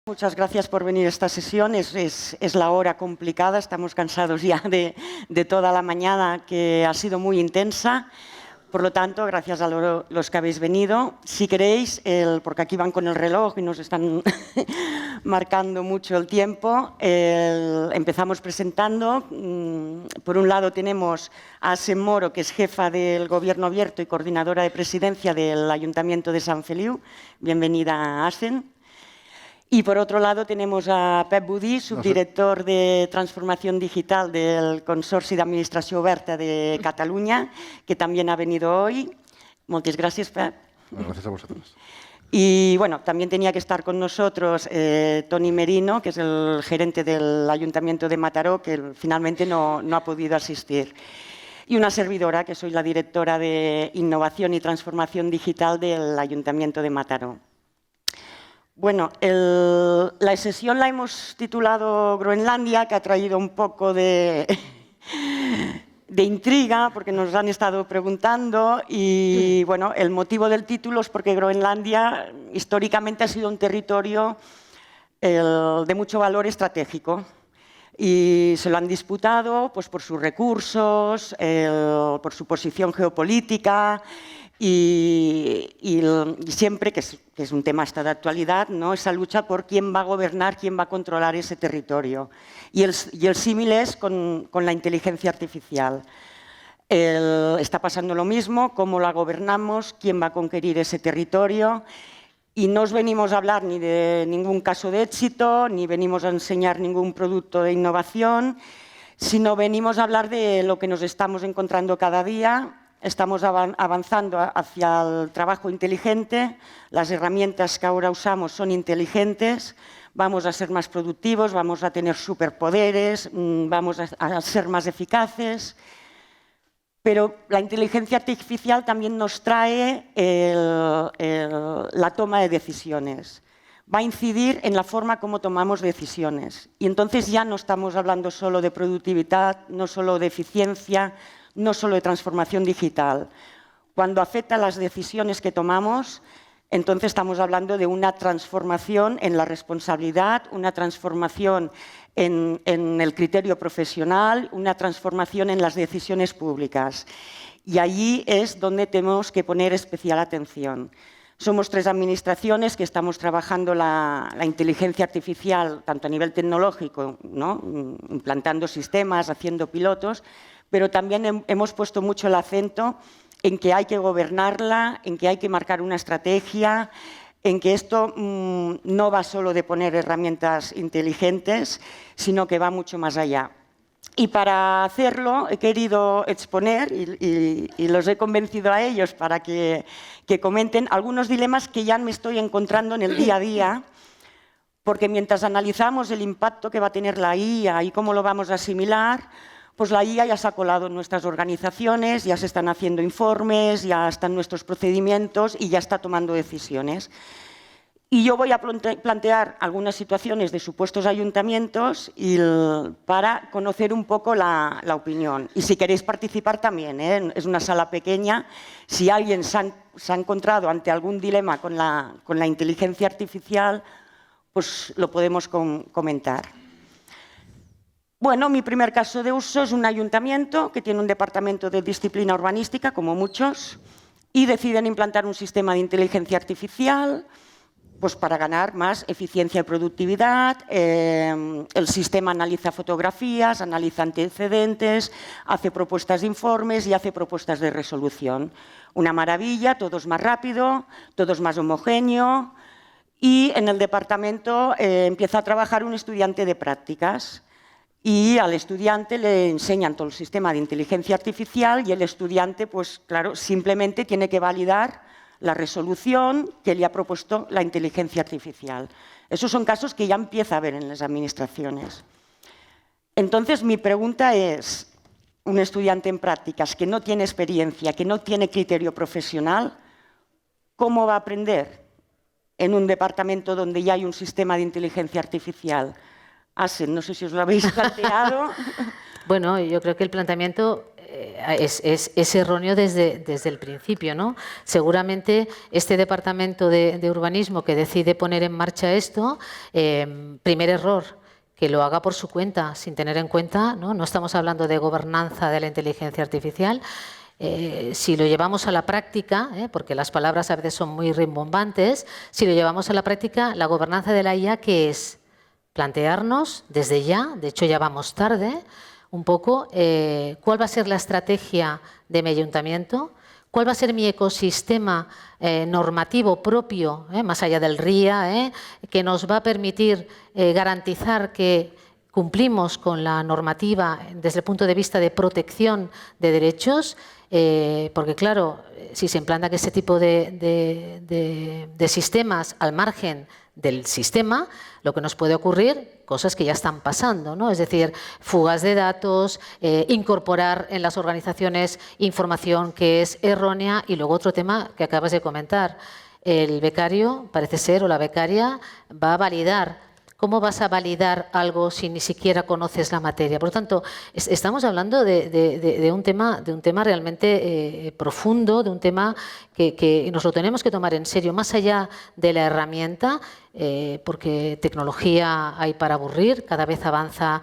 Muchas gracias por venir a esta sesión. Es la hora complicada, estamos cansados ya de toda la mañana que ha sido muy intensa. Por lo tanto, gracias a los que habéis venido. Si queréis, porque aquí van con el reloj y nos están marcando mucho el tiempo, empezamos presentando. Por un lado tenemos a Asen Moro, que es jefa del Gobierno Abierto y coordinadora de presidencia del Ayuntamiento de Sant Feliu. Bienvenida, Asen. Y por otro lado tenemos a Pep Budí, subdirector de Transformación Digital del Consorci d'Administració Oberta de Cataluña, que también ha venido hoy. Muchas gracias, Pep. Gracias a vosotros. Y bueno, también tenía que estar con nosotros Toni Merino, que es el gerente del Ayuntamiento de Mataró, que finalmente no ha podido asistir. Y una servidora, que soy la directora de Innovación y Transformación Digital del Ayuntamiento de Mataró. Bueno, la sesión la hemos titulado Groenlandia, que ha traído un poco de intriga, porque nos han estado preguntando. Y bueno, el motivo del título es porque Groenlandia históricamente ha sido un territorio de mucho valor estratégico. Y se lo han disputado pues, por sus recursos, por su posición geopolítica. Y siempre, que es un tema hasta de actualidad, ¿no? Esa lucha por quién va a gobernar, quién va a controlar ese territorio. Y el símil es con la inteligencia artificial. Está pasando lo mismo, cómo la gobernamos, quién va a conquistar ese territorio. Y no os venimos a hablar ni de ningún caso de éxito, ni venimos a enseñar ningún producto de innovación, sino venimos a hablar de lo que nos estamos encontrando cada día. Estamos avanzando hacia el trabajo inteligente, las herramientas que ahora usamos son inteligentes, vamos a ser más productivos, vamos a tener superpoderes, vamos a ser más eficaces. Pero la inteligencia artificial también nos trae la toma de decisiones. Va a incidir en la forma como tomamos decisiones. Y entonces ya no estamos hablando solo de productividad, no solo de eficiencia, no solo de transformación digital. Cuando afecta a las decisiones que tomamos, entonces estamos hablando de una transformación en la responsabilidad, una transformación en el criterio profesional, una transformación en las decisiones públicas. Y allí es donde tenemos que poner especial atención. Somos 3 administraciones que estamos trabajando la inteligencia artificial, tanto a nivel tecnológico, ¿no? Implantando sistemas, haciendo pilotos, pero también hemos puesto mucho el acento en que hay que gobernarla, en que hay que marcar una estrategia, en que esto no va solo de poner herramientas inteligentes, sino que va mucho más allá. Y para hacerlo he querido exponer, y los he convencido a ellos para que comenten algunos dilemas que ya me estoy encontrando en el día a día, porque mientras analizamos el impacto que va a tener la IA y cómo lo vamos a asimilar, pues la IA ya se ha colado en nuestras organizaciones, ya se están haciendo informes, ya están nuestros procedimientos y ya está tomando decisiones. Y yo voy a plantear algunas situaciones de supuestos ayuntamientos para conocer un poco la opinión. Y si queréis participar también, es una sala pequeña. Si alguien se ha encontrado ante algún dilema con la inteligencia artificial, pues lo podemos comentar. Bueno, mi primer caso de uso es un ayuntamiento que tiene un departamento de disciplina urbanística, como muchos, y deciden implantar un sistema de inteligencia artificial pues para ganar más eficiencia y productividad. El sistema analiza fotografías, analiza antecedentes, hace propuestas de informes y hace propuestas de resolución. Una maravilla, todo es más rápido, todo es más homogéneo. Y en el departamento empieza a trabajar un estudiante de prácticas. Y al estudiante le enseñan todo el sistema de inteligencia artificial y el estudiante, pues claro, simplemente tiene que validar la resolución que le ha propuesto la inteligencia artificial. Esos son casos que ya empieza a haber en las administraciones. Entonces, mi pregunta es, un estudiante en prácticas que no tiene experiencia, que no tiene criterio profesional, ¿cómo va a aprender en un departamento donde ya hay un sistema de inteligencia artificial? Asen, no sé si os lo habéis planteado. Bueno, yo creo que el planteamiento es erróneo desde el principio, ¿no? Seguramente este departamento de urbanismo que decide poner en marcha esto, primer error, que lo haga por su cuenta, sin tener en cuenta, no estamos hablando de gobernanza de la inteligencia artificial. Si lo llevamos a la práctica, porque las palabras a veces son muy rimbombantes, si lo llevamos a la práctica, la gobernanza de la IA, ¿qué es? Plantearnos desde ya, de hecho ya vamos tarde, un poco cuál va a ser la estrategia de mi ayuntamiento, cuál va a ser mi ecosistema normativo propio, más allá del RIA, que nos va a permitir garantizar que cumplimos con la normativa desde el punto de vista de protección de derechos, porque claro, si se implantan ese tipo de sistemas al margen del sistema, lo que nos puede ocurrir, cosas que ya están pasando, ¿no? Es decir, fugas de datos, incorporar en las organizaciones información que es errónea y luego otro tema que acabas de comentar. El becario, parece ser, o la becaria, va a validar. ¿Cómo vas a validar algo si ni siquiera conoces la materia? Por lo tanto, estamos hablando de un tema realmente profundo, de un tema que nos lo tenemos que tomar en serio, más allá de la herramienta, porque tecnología hay para aburrir, cada vez avanza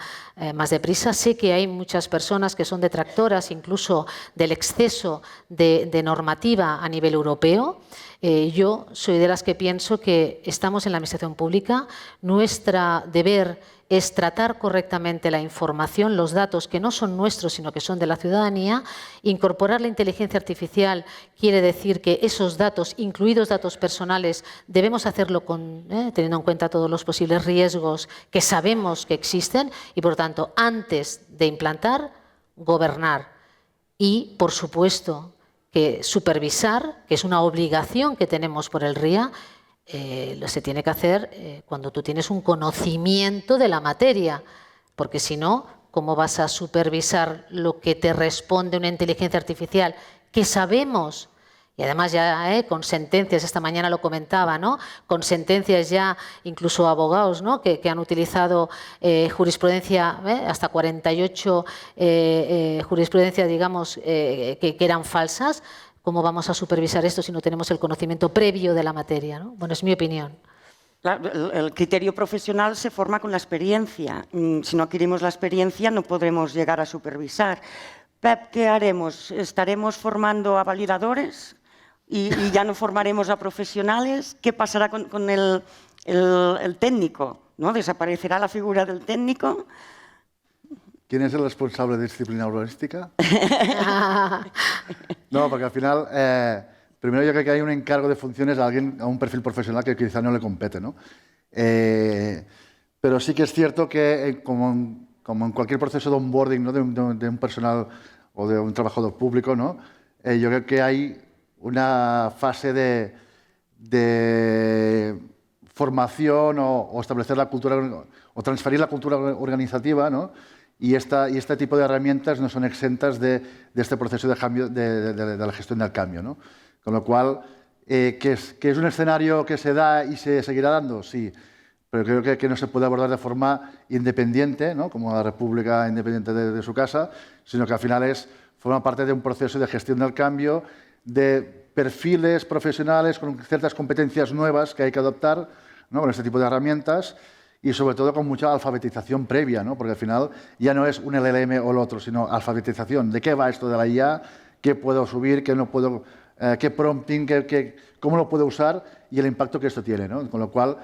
más deprisa. Sé que hay muchas personas que son detractoras incluso del exceso de normativa a nivel europeo. Yo soy de las que pienso que estamos en la administración pública, nuestro deber es tratar correctamente la información, los datos que no son nuestros, sino que son de la ciudadanía. Incorporar la inteligencia artificial quiere decir que esos datos, incluidos datos personales, debemos hacerlo teniendo en cuenta todos los posibles riesgos que sabemos que existen y, por lo tanto, antes de implantar, gobernar y, por supuesto, que supervisar, que es una obligación que tenemos por el RIA, se tiene que hacer cuando tú tienes un conocimiento de la materia, porque si no, ¿cómo vas a supervisar lo que te responde una inteligencia artificial que sabemos? Y además ya con sentencias, esta mañana lo comentaba, ¿no? Con sentencias ya, incluso abogados, ¿no? que han utilizado jurisprudencia, hasta 48 jurisprudencias, digamos, que eran falsas. ¿Cómo vamos a supervisar esto si no tenemos el conocimiento previo de la materia, ¿no? Bueno, es mi opinión. Claro, el criterio profesional se forma con la experiencia. Si no adquirimos la experiencia, no podremos llegar a supervisar. Pep, ¿qué haremos? ¿Estaremos formando a validadores? ¿Y ya no formaremos a profesionales? ¿Qué pasará con el técnico? ¿No? ¿Desaparecerá la figura del técnico? ¿Quién es el responsable de disciplina urbanística? No, porque al final, primero yo creo que hay un encargo de funciones a un perfil profesional que quizá no le compete, ¿no? Pero sí que es cierto que, como en cualquier proceso de onboarding, ¿no? de un personal o de un trabajador público, ¿no? Yo creo que hay una fase de formación o establecer la cultura o transferir la cultura organizativa, ¿no? Y este tipo de herramientas no son exentas de este proceso de cambio, de la gestión del cambio, ¿no? Con lo cual, ¿que es un escenario que se da y se seguirá dando? Sí, pero creo que no se puede abordar de forma independiente, ¿no? Como la República independiente de su casa, sino que al final forma parte de un proceso de gestión del cambio, de perfiles profesionales con ciertas competencias nuevas que hay que adoptar, ¿no? Con este tipo de herramientas y sobre todo con mucha alfabetización previa, ¿no? Porque al final ya no es un LLM o el otro, sino alfabetización. ¿De qué va esto de la IA? ¿Qué puedo subir? ¿Qué no puedo? ¿Qué prompting? ¿Cómo lo puedo usar? Y el impacto que esto tiene, ¿no? Con lo cual,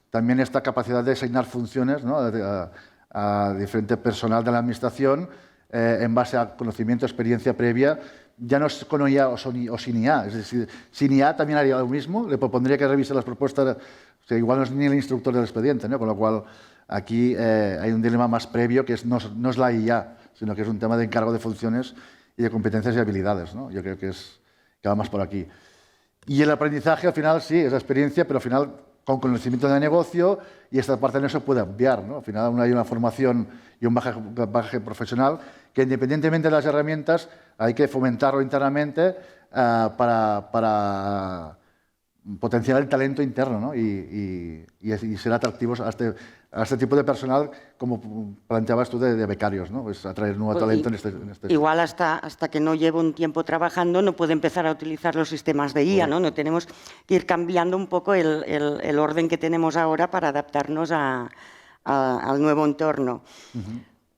también esta capacidad de asignar funciones, ¿no? a diferente personal de la administración en base a conocimiento, experiencia previa, ya no es con IA o sin IA. Es decir, sin IA también haría lo mismo, le propondría que revise las propuestas, o sea, igual no es ni el instructor del expediente, ¿no? Con lo cual aquí hay un dilema más previo que no es la IA, sino que es un tema de encargo de funciones y de competencias y habilidades, ¿no? Yo creo que va más por aquí. Y el aprendizaje al final sí, es la experiencia, pero al final con conocimiento de negocio, y esta parte no se puede obviar, ¿no? Al final hay una formación y un bagaje profesional que, independientemente de las herramientas, hay que fomentarlo internamente para potenciar el talento interno, ¿no? y ser atractivos a a este tipo de personal, como planteabas tú, de becarios, ¿no? Pues atraer nuevo talento en este... Igual hasta que no llevo un tiempo trabajando no puede empezar a utilizar los sistemas de IA, ¿no? No tenemos que ir cambiando un poco el orden que tenemos ahora para adaptarnos al nuevo entorno.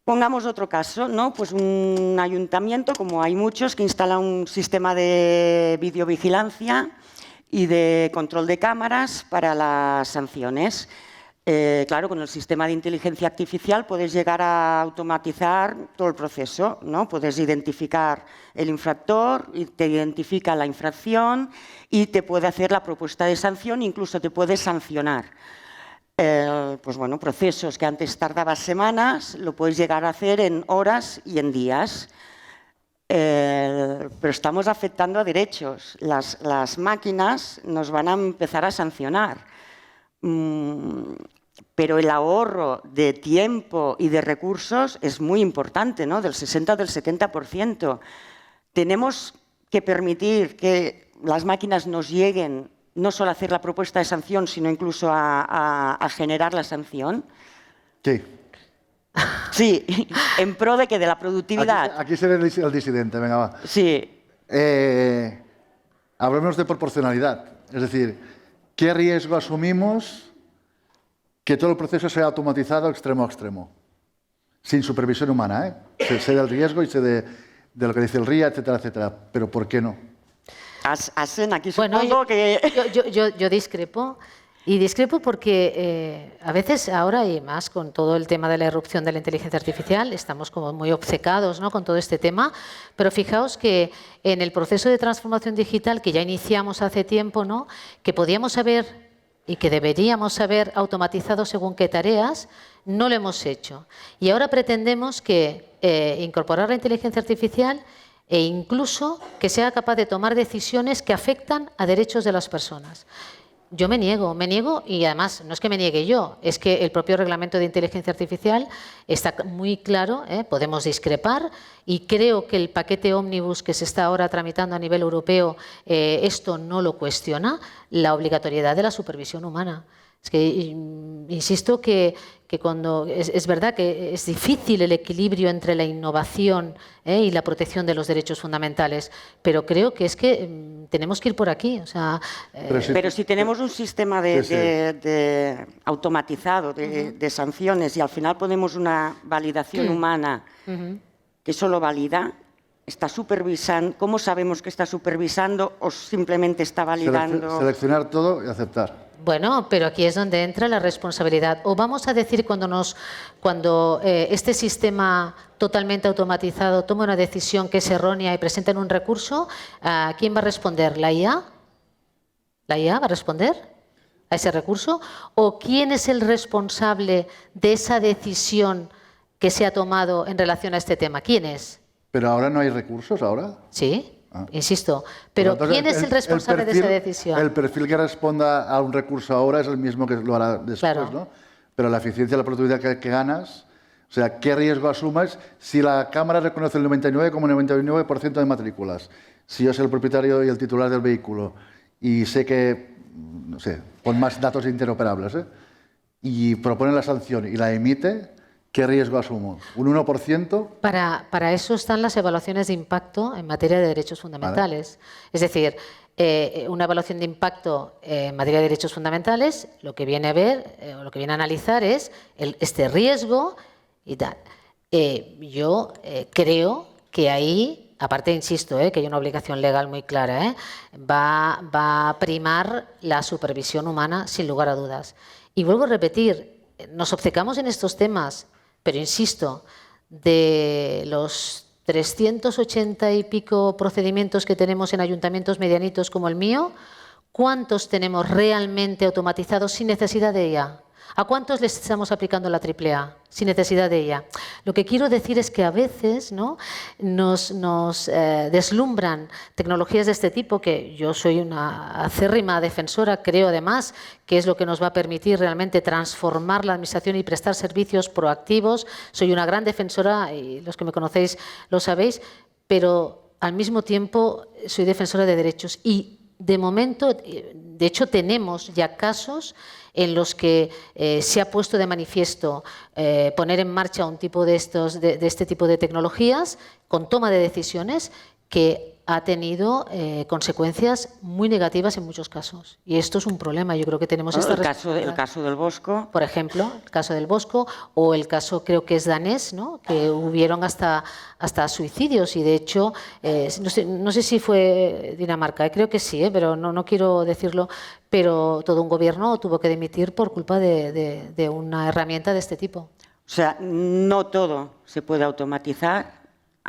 Pongamos otro caso, ¿no? Pues un ayuntamiento, como hay muchos, que instala un sistema de videovigilancia y de control de cámaras para las sanciones. Claro, con el sistema de inteligencia artificial puedes llegar a automatizar todo el proceso, ¿no? Puedes identificar el infractor, y te identifica la infracción y te puede hacer la propuesta de sanción, incluso te puede sancionar. Pues bueno, procesos que antes tardabas semanas, lo puedes llegar a hacer en horas y en días. Pero estamos afectando a derechos. Las máquinas nos van a empezar a sancionar. Pero el ahorro de tiempo y de recursos es muy importante, ¿no? Del 60 o del 70%. Tenemos que permitir que las máquinas nos lleguen no solo a hacer la propuesta de sanción, sino incluso a generar la sanción. Sí. Sí, en pro de que de la productividad. Aquí seré el disidente, venga, va. Sí. Hablemos de proporcionalidad. Es decir, ¿qué riesgo asumimos que todo el proceso sea automatizado extremo a extremo? Sin supervisión humana, ¿eh? Sé del riesgo y sé de lo que dice el RIA, etcétera, etcétera. Pero ¿por qué no? Asen, aquí Bueno, supongo que... yo discrepo. Y discrepo porque a veces ahora, y más con todo el tema de la irrupción de la inteligencia artificial, estamos como muy obcecados, ¿no?, con todo este tema, pero fijaos que en el proceso de transformación digital que ya iniciamos hace tiempo, ¿no?, que podíamos haber y que deberíamos haber automatizado según qué tareas, no lo hemos hecho. Y ahora pretendemos que incorporar la inteligencia artificial e incluso que sea capaz de tomar decisiones que afectan a derechos de las personas. Yo me niego y además no es que me niegue yo, es que el propio reglamento de inteligencia artificial está muy claro, podemos discrepar y creo que el paquete ómnibus que se está ahora tramitando a nivel europeo esto no lo cuestiona, la obligatoriedad de la supervisión humana. Es que insisto que cuando es verdad que es difícil el equilibrio entre la innovación y la protección de los derechos fundamentales, pero creo que es que tenemos que ir por aquí. O sea, pero si tenemos un sistema automatizado de sanciones y al final ponemos una validación humana que solo valida, está supervisando, ¿cómo sabemos que está supervisando o simplemente está validando? Seleccionar todo y aceptar. Bueno, pero aquí es donde entra la responsabilidad. O vamos a decir cuando este sistema totalmente automatizado toma una decisión que es errónea y presenta un recurso, ¿quién va a responder? ¿La IA? ¿La IA va a responder a ese recurso? ¿O quién es el responsable de esa decisión que se ha tomado en relación a este tema? ¿Quién es? ¿Pero ahora no hay recursos ahora? Sí. Insisto, pero ¿quién es el responsable de esa decisión? El perfil que responda a un recurso ahora es el mismo que lo hará después, claro, ¿no? Pero la eficiencia y la productividad que ganas, o sea, ¿qué riesgo asumes si la cámara reconoce el 99,99% de matrículas? Si yo soy el propietario y el titular del vehículo y sé que, no sé, pon más datos interoperables, y propone la sanción y la emite, ¿qué riesgo asumo? ¿Un 1%? Para eso están las evaluaciones de impacto en materia de derechos fundamentales. Vale. Es decir, una evaluación de impacto en materia de derechos fundamentales lo que viene a ver, o lo que viene a analizar es este riesgo y tal. Yo creo que ahí, aparte, insisto, que hay una obligación legal muy clara, va a primar la supervisión humana sin lugar a dudas. Y vuelvo a repetir, nos obcecamos en estos temas, pero insisto, de los 380 y pico procedimientos que tenemos en ayuntamientos medianitos como el mío, ¿cuántos tenemos realmente automatizados sin necesidad de ella? ¿A cuántos les estamos aplicando la AAA sin necesidad de ella? Lo que quiero decir es que a veces, ¿no?, nos deslumbran tecnologías de este tipo, que yo soy una acérrima defensora, creo además que es lo que nos va a permitir realmente transformar la administración y prestar servicios proactivos. Soy una gran defensora, y los que me conocéis lo sabéis, pero al mismo tiempo soy defensora de derechos y de momento, de hecho tenemos ya casos en los que se ha puesto de manifiesto poner en marcha un tipo de este tipo de tecnologías con toma de decisiones que ha tenido consecuencias muy negativas en muchos casos. Y esto es un problema. Yo creo que tenemos esta el caso del Bosco. Por ejemplo, el caso del Bosco o el caso, creo que es danés, ¿no? Que hubieron hasta suicidios y, de hecho, no sé si fue Dinamarca, creo que sí, pero no quiero decirlo, pero todo un gobierno tuvo que dimitir por culpa de una herramienta de este tipo. O sea, no todo se puede automatizar.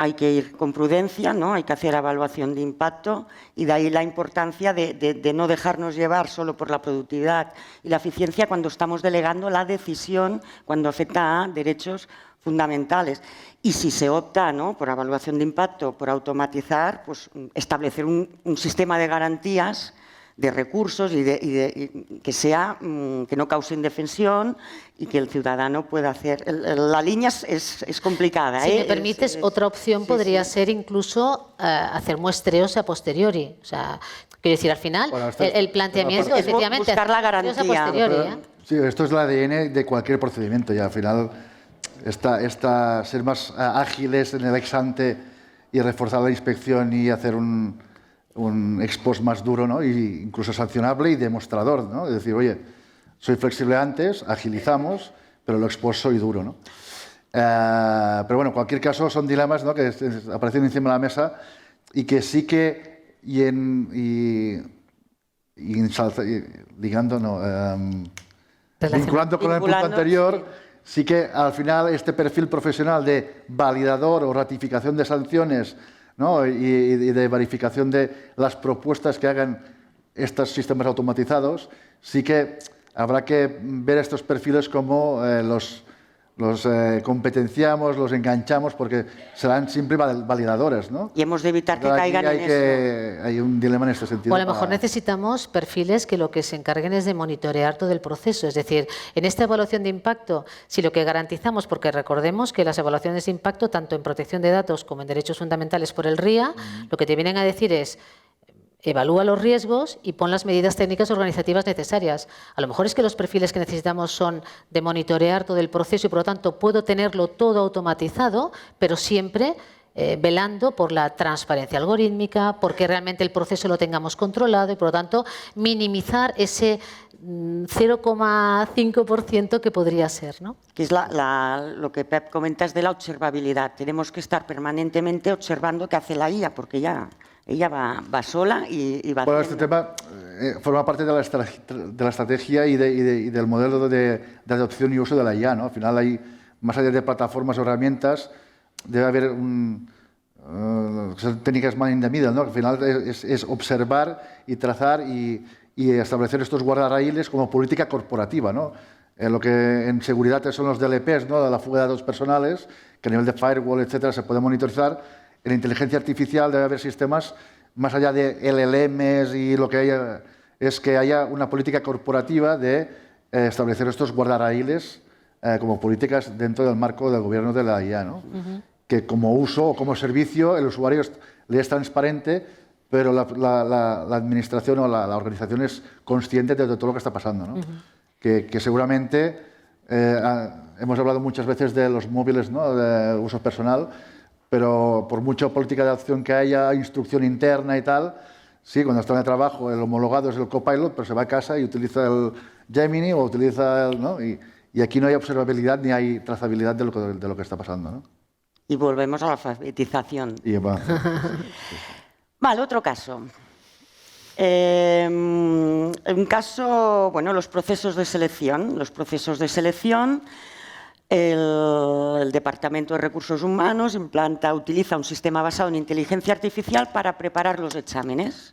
Hay que ir con prudencia, ¿no? Hay que hacer evaluación de impacto y de ahí la importancia de no dejarnos llevar solo por la productividad y la eficiencia cuando estamos delegando la decisión cuando afecta a derechos fundamentales. Y si se opta, ¿no?, por evaluación de impacto, por automatizar, pues establecer un sistema de garantías, de recursos y que no cause indefensión y que el ciudadano pueda hacer. La línea es complicada. Si me permites, otra opción podría ser incluso hacer muestreos a posteriori. O sea, quiero decir, al final, el planteamiento es efectivamente buscar la garantía. A posteriori, Sí, esto es el ADN de cualquier procedimiento y al final ser más ágiles en el ex ante y reforzar la inspección y hacer un ex post más duro, ¿no? Y incluso sancionable y demostrador, ¿no? Es decir, oye, soy flexible antes, agilizamos, pero lo ex post soy duro, ¿no? Pero bueno, en cualquier caso son dilemas, ¿no?, que aparecen encima de la mesa y que sí que vinculando con el punto anterior, sí que al final este perfil profesional de validador o ratificación de sanciones, ¿no?, y de verificación de las propuestas que hagan estos sistemas automatizados, sí que habrá que ver estos perfiles como los competenciamos, los enganchamos, porque serán siempre validadores, ¿no? Y hemos de evitar que caigan en eso. Hay un dilema en este sentido. O a lo mejor necesitamos perfiles que lo que se encarguen es de monitorear todo el proceso. Es decir, en esta evaluación de impacto, si lo que garantizamos, porque recordemos que las evaluaciones de impacto, tanto en protección de datos como en derechos fundamentales por el RIA, lo que te vienen a decir es: evalúa los riesgos y pon las medidas técnicas organizativas necesarias. A lo mejor es que los perfiles que necesitamos son de monitorear todo el proceso y, por lo tanto, puedo tenerlo todo automatizado, pero siempre velando por la transparencia algorítmica, porque realmente el proceso lo tengamos controlado y, por lo tanto, minimizar ese 0,5% que podría ser, ¿no? Que es lo que Pep comenta, es de la observabilidad. Tenemos que estar permanentemente observando qué hace la IA, porque ella va sola y va... Bueno, este tema forma parte de la estrategia y del modelo de adopción y uso de la IA, ¿no? Al final, hay, más allá de plataformas o herramientas, debe haber técnicas man in the middle, ¿no? Al final es observar y trazar y establecer estos guardarraíles como política corporativa, ¿no? Lo que en seguridad son los DLPs, ¿no?, de la fuga de datos personales, que a nivel de firewall, etcétera, se puede monitorizar. En inteligencia artificial debe haber sistemas, más allá de LLMs y lo que haya, es que haya una política corporativa de establecer estos guardarraíles como políticas dentro del marco del gobierno de la IA, ¿no? Que como uso o como servicio el usuario le es transparente, pero la administración o la organización es consciente de todo lo que está pasando, ¿no? Que seguramente hemos hablado muchas veces de los móviles, ¿no?, de uso personal, pero por mucha política de acción que haya, instrucción interna y tal, sí, cuando está en el trabajo el homologado es el Copilot, pero se va a casa y utiliza el Gemini o utiliza el, ¿no? Y aquí no hay observabilidad ni hay trazabilidad de lo que está pasando, ¿no? Y volvemos a la alfabetización. Vale, otro caso. Un caso, bueno, los procesos de selección. Los procesos de selección, el Departamento de Recursos Humanos utiliza un sistema basado en inteligencia artificial para preparar los exámenes.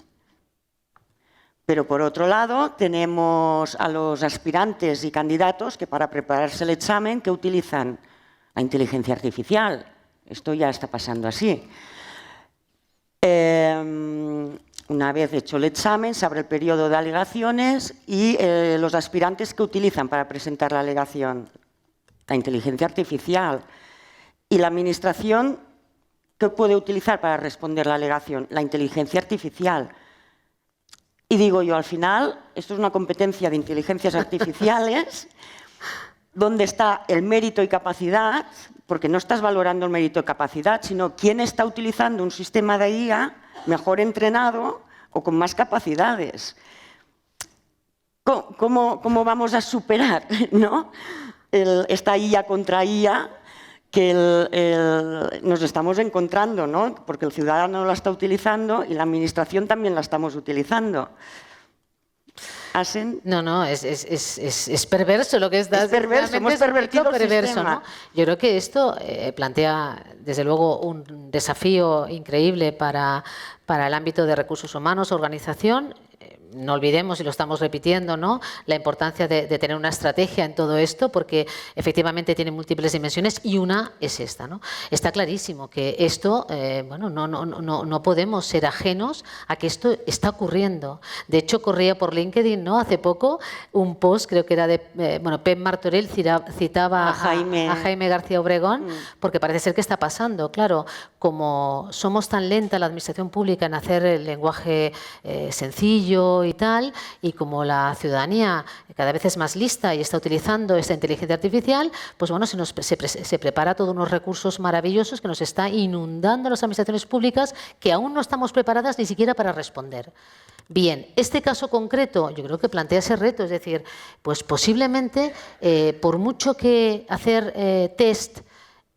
Pero, por otro lado, tenemos a los aspirantes y candidatos que, para prepararse el examen, que utilizan la inteligencia artificial. Esto ya está pasando así. Una vez hecho el examen, se abre el periodo de alegaciones y los aspirantes que utilizan para presentar la alegación, la inteligencia artificial. Y la administración, ¿qué puede utilizar para responder la alegación? La inteligencia artificial. Y digo yo, al final, esto es una competencia de inteligencias artificiales, donde está el mérito y capacidad, porque no estás valorando el mérito y capacidad, sino quién está utilizando un sistema de IA mejor entrenado o con más capacidades. ¿Cómo vamos a superar, ¿no? Esta IA contra IA que nos estamos encontrando, ¿no? Porque el ciudadano la está utilizando y la administración también la estamos utilizando. ¿Asen? No, es perverso lo que estás... Es perverso, hemos pervertido el sistema. ¿No? Yo creo que esto plantea, desde luego, un desafío increíble para el ámbito de recursos humanos, organización. No olvidemos, y lo estamos repitiendo, ¿no?, la importancia de tener una estrategia en todo esto, porque efectivamente tiene múltiples dimensiones y una es esta, ¿no? Está clarísimo que esto, bueno, no podemos ser ajenos a que esto está ocurriendo. De hecho, corría por LinkedIn, ¿no?, hace poco un post, creo que era de, bueno, Pep Martorell citaba a Jaime García Obregón, porque parece ser que está pasando. Claro, como somos tan lenta la administración pública en hacer el lenguaje sencillo y tal, y como la ciudadanía cada vez es más lista y está utilizando esta inteligencia artificial, pues bueno, se prepara todos unos recursos maravillosos que nos está inundando las administraciones públicas que aún no estamos preparadas ni siquiera para responder. Bien, este caso concreto yo creo que plantea ese reto, es decir, pues posiblemente por mucho que hacer test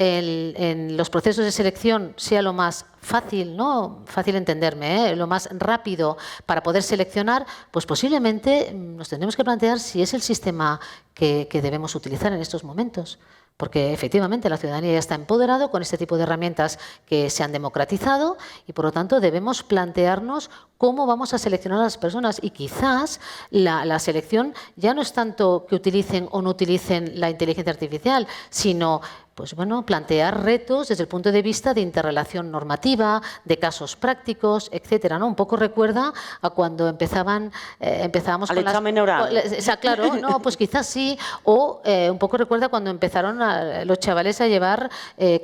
en los procesos de selección sea lo más fácil, ¿no? Fácil entenderme, lo más rápido para poder seleccionar, pues posiblemente nos tendremos que plantear si es el sistema que debemos utilizar en estos momentos. Porque efectivamente la ciudadanía ya está empoderada con este tipo de herramientas que se han democratizado y por lo tanto debemos plantearnos cómo vamos a seleccionar a las personas y quizás la selección ya no es tanto que utilicen o no utilicen la inteligencia artificial, sino pues bueno, plantear retos desde el punto de vista de interrelación normativa, de casos prácticos, etcétera, ¿no? Un poco recuerda a cuando empezábamos al examen oral. Claro, no, pues quizás sí, o un poco recuerda cuando empezaron los chavales a llevar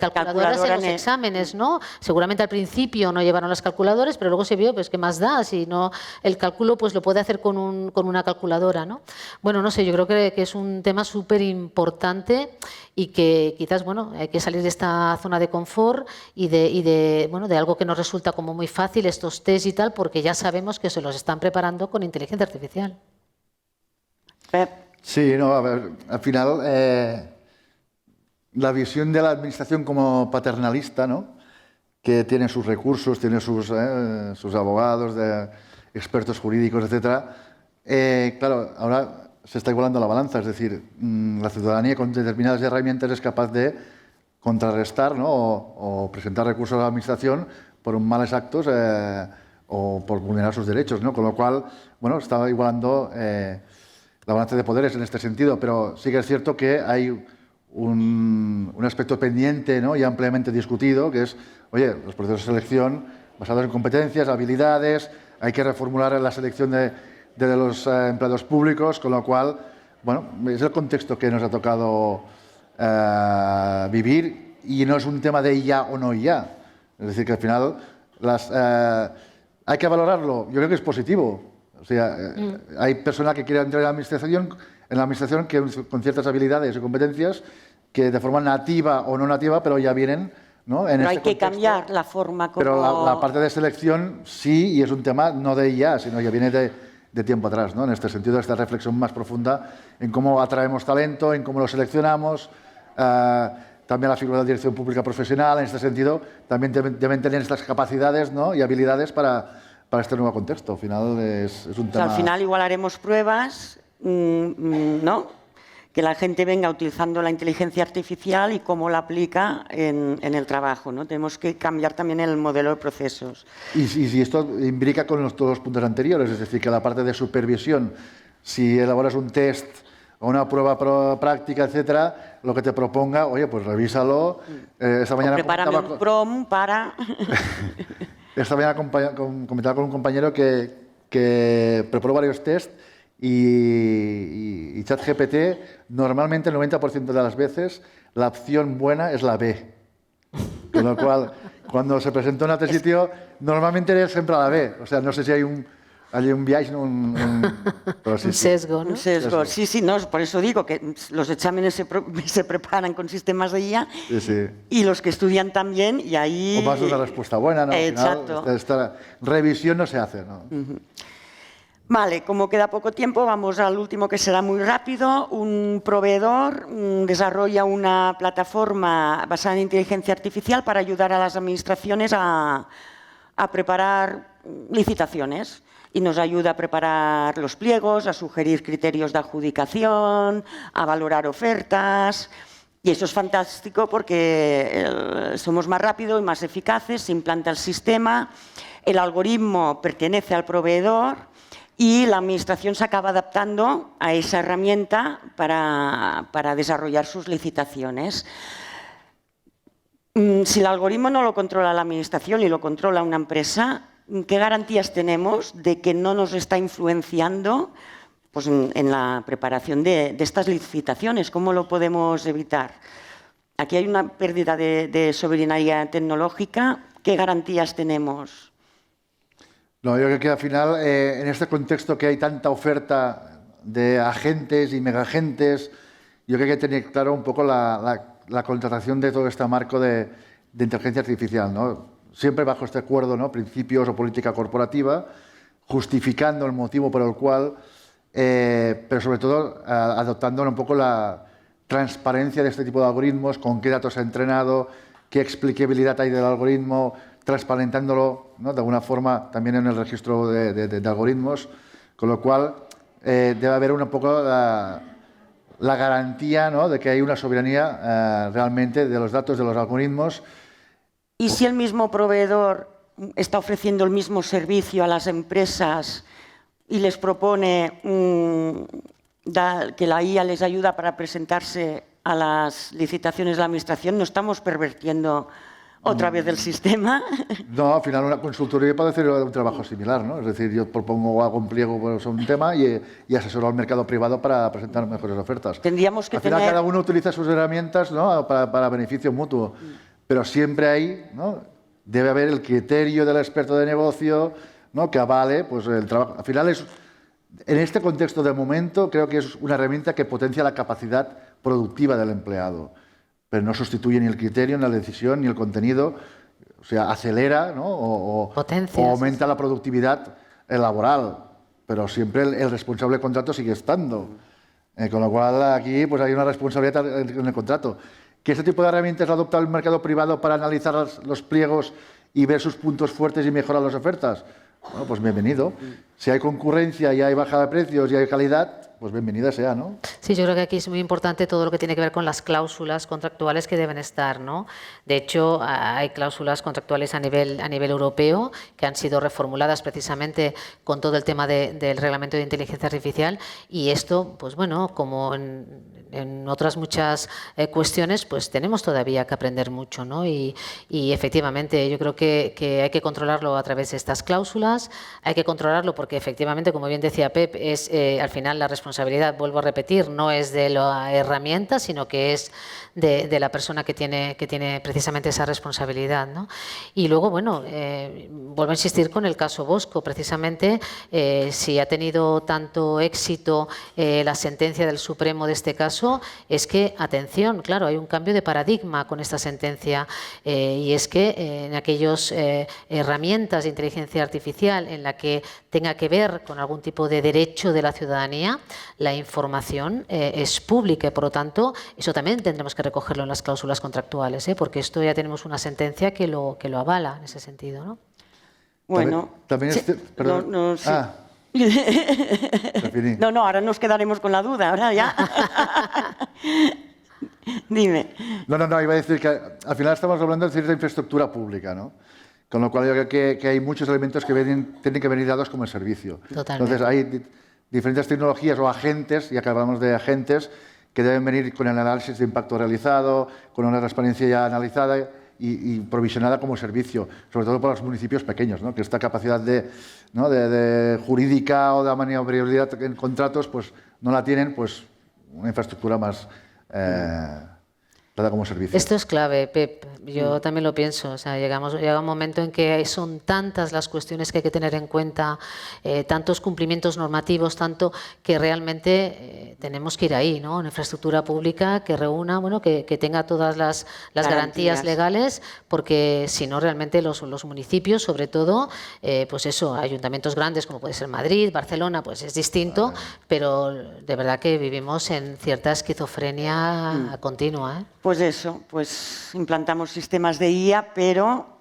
calculadoras en los exámenes, ¿no? Seguramente al principio no llevaron las calculadoras, pero luego se vio, pues, ¿qué más da? Si no, el cálculo pues lo puede hacer con una calculadora, ¿no? Bueno, no sé, yo creo que es un tema súper importante y que quizás, bueno, hay que salir de esta zona de confort y de algo que nos resulta como muy fácil, estos test y tal, porque ya sabemos que se los están preparando con inteligencia artificial. Sí, no, a ver, al final la visión de la administración como paternalista, ¿no?, que tiene sus recursos, tiene sus abogados, expertos jurídicos, etcétera, claro, ahora se está igualando la balanza, es decir, la ciudadanía con determinadas herramientas es capaz de contrarrestar, ¿no?, o presentar recursos a la administración por malos actos o por vulnerar sus derechos, ¿no? Con lo cual, bueno, está igualando la balanza de poderes en este sentido, pero sí que es cierto que hay un aspecto pendiente, ¿no?, y ampliamente discutido, que es, oye, los procesos de selección basados en competencias, habilidades, hay que reformular la selección de los empleados públicos, con lo cual, bueno, es el contexto que nos ha tocado vivir y no es un tema de IA o no IA. Es decir, que al final hay que valorarlo. Yo creo que es positivo. O sea, hay personas que quieren entrar en la administración que, con ciertas habilidades y competencias que de forma nativa o no nativa, pero ya vienen, ¿no?, en pero este hay que contexto. Cambiar la forma como... Pero la parte de selección sí, y es un tema no de IA, sino ya viene de tiempo atrás, ¿no? En este sentido, esta reflexión más profunda en cómo atraemos talento, en cómo lo seleccionamos, también la figura de la dirección pública profesional, en este sentido, también deben tener estas capacidades, ¿no?, y habilidades para este nuevo contexto. Al final es un tema... O sea, al final igual haremos pruebas, ¿no?, que la gente venga utilizando la inteligencia artificial y cómo la aplica en el trabajo, ¿no? Tenemos que cambiar también el modelo de procesos. Y esto imbrica con todos los puntos anteriores, es decir, que la parte de supervisión, si elaboras un test o una prueba práctica, etcétera, lo que te proponga, oye, pues revísalo. Esta mañana prepárame un prom para... Esta mañana comentaba con un compañero que preparó varios test y ChatGPT, normalmente el 90% de las veces la opción buena es la B. Con lo cual, cuando se presenta en otro sitio, normalmente es siempre la B. O sea, no sé si hay Hay un viaje, pero sí, Un sesgo, ¿no? Un sesgo. Sí, sí, no, por eso digo que los exámenes se preparan con sistemas de IA Sí, sí. y los que estudian también, y ahí... O más de una respuesta buena, ¿no? Al final, Exacto. esta revisión no se hace, ¿no? Vale, como queda poco tiempo, vamos al último, que será muy rápido. Un proveedor desarrolla una plataforma basada en inteligencia artificial para ayudar a las administraciones a preparar licitaciones, y nos ayuda a preparar los pliegos, a sugerir criterios de adjudicación, a valorar ofertas. Y eso es fantástico porque somos más rápidos y más eficaces, se implanta el sistema, el algoritmo pertenece al proveedor y la administración se acaba adaptando a esa herramienta para desarrollar sus licitaciones. Si el algoritmo no lo controla la administración y lo controla una empresa, ¿qué garantías tenemos de que no nos está influenciando pues, en la preparación de estas licitaciones? ¿Cómo lo podemos evitar? Aquí hay una pérdida de soberanía tecnológica. ¿Qué garantías tenemos? No, yo creo que al final, en este contexto que hay tanta oferta de agentes y megagentes, yo creo que hay que tener claro un poco la contratación de todo este marco de inteligencia artificial, ¿no? Siempre bajo este acuerdo, ¿no? Principios o política corporativa, justificando el motivo por el cual, pero sobre todo adoptando un poco la transparencia de este tipo de algoritmos, con qué datos ha entrenado, qué explicabilidad hay del algoritmo, transparentándolo, ¿no? De alguna forma también en el registro de algoritmos, con lo cual debe haber un poco la garantía, ¿no? De que hay una soberanía realmente de los datos de los algoritmos. ¿Y si el mismo proveedor está ofreciendo el mismo servicio a las empresas y les propone que la IA les ayuda para presentarse a las licitaciones de la administración? ¿No estamos pervirtiendo otra vez el sistema? No, al final una consultoría puede hacer un trabajo similar, ¿no? Es decir, yo propongo algo, un pliego sobre un tema y asesoro al mercado privado para presentar mejores ofertas. Tendríamos que al final tener... cada uno utiliza sus herramientas, ¿no? para beneficio mutuo, pero siempre hay, ¿no? Debe haber el criterio del experto de negocio, ¿no? Que avale pues, el trabajo. Al final en este contexto de momento creo que es una herramienta que potencia la capacidad productiva del empleado, pero no sustituye ni el criterio, ni la decisión, ni el contenido. O sea, acelera, ¿no? o aumenta la productividad laboral, pero siempre el responsable del contrato sigue estando. Con lo cual aquí pues, hay una responsabilidad en el contrato. ¿Que este tipo de herramientas lo adopta el mercado privado para analizar los pliegos y ver sus puntos fuertes y mejorar las ofertas? Bueno, pues bienvenido. Si hay concurrencia y hay bajada de precios y hay calidad, pues bienvenida sea, ¿no? Sí, yo creo que aquí es muy importante todo lo que tiene que ver con las cláusulas contractuales que deben estar, ¿no? De hecho, hay cláusulas contractuales a nivel europeo que han sido reformuladas precisamente con todo el tema del reglamento de inteligencia artificial, y esto, pues bueno, como en otras muchas cuestiones, pues tenemos todavía que aprender mucho, ¿no? Y efectivamente yo creo que hay que controlarlo a través de estas cláusulas, hay que controlarlo porque efectivamente, como bien decía Pep, es al final la responsabilidad, vuelvo a repetir, no es de la herramienta, sino que es de la persona que tiene precisamente esa responsabilidad, ¿no? Y luego, bueno, vuelvo a insistir con el caso Bosco, precisamente si ha tenido tanto éxito la sentencia del Supremo de este caso, es que, atención, claro, hay un cambio de paradigma con esta sentencia, y es que en aquellas herramientas de inteligencia artificial en la que tenga que ver con algún tipo de derecho de la ciudadanía, la información es pública y, por lo tanto, eso también tendremos que recogerlo en las cláusulas contractuales, porque esto ya tenemos una sentencia que lo avala en ese sentido, ¿no? Bueno, también sí, perdón. sí. No, ahora nos quedaremos con la duda, ahora ya. Dime. No, iba a decir que al final estamos hablando de cierta infraestructura pública, ¿no? Con lo cual yo creo que hay muchos elementos que tienen que venir dados como el servicio. Totalmente. Entonces hay diferentes tecnologías o agentes, ya que hablamos de agentes, que deben venir con el análisis de impacto realizado, con una transparencia ya analizada y provisionada como servicio, sobre todo para los municipios pequeños, ¿no? Que esta capacidad de jurídica o de maniobrabilidad en contratos pues no la tienen, pues una infraestructura más dada como servicio. Esto es clave, Pep. Yo también lo pienso. O sea, llega un momento en que son tantas las cuestiones que hay que tener en cuenta, tantos cumplimientos normativos, tanto que realmente tenemos que ir ahí, ¿no? Una infraestructura pública que reúna, bueno, que tenga todas las garantías legales, porque si no, realmente los municipios, sobre todo, pues eso, ayuntamientos grandes como puede ser Madrid, Barcelona, pues es distinto, pero de verdad que vivimos en cierta esquizofrenia continua, ¿eh? Pues eso, pues implantamos sistemas de IA, pero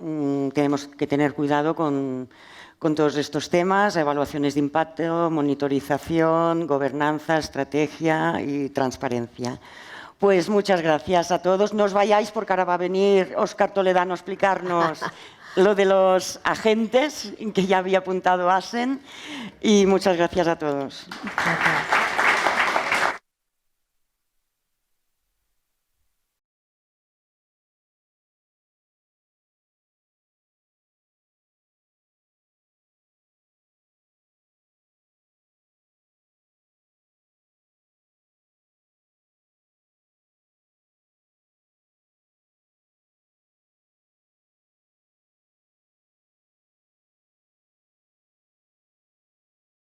tenemos que tener cuidado con todos estos temas, evaluaciones de impacto, monitorización, gobernanza, estrategia y transparencia. Pues muchas gracias a todos. No os vayáis porque ahora va a venir Óscar Toledano a explicarnos lo de los agentes, que ya había apuntado Asen, y muchas gracias a todos. Gracias.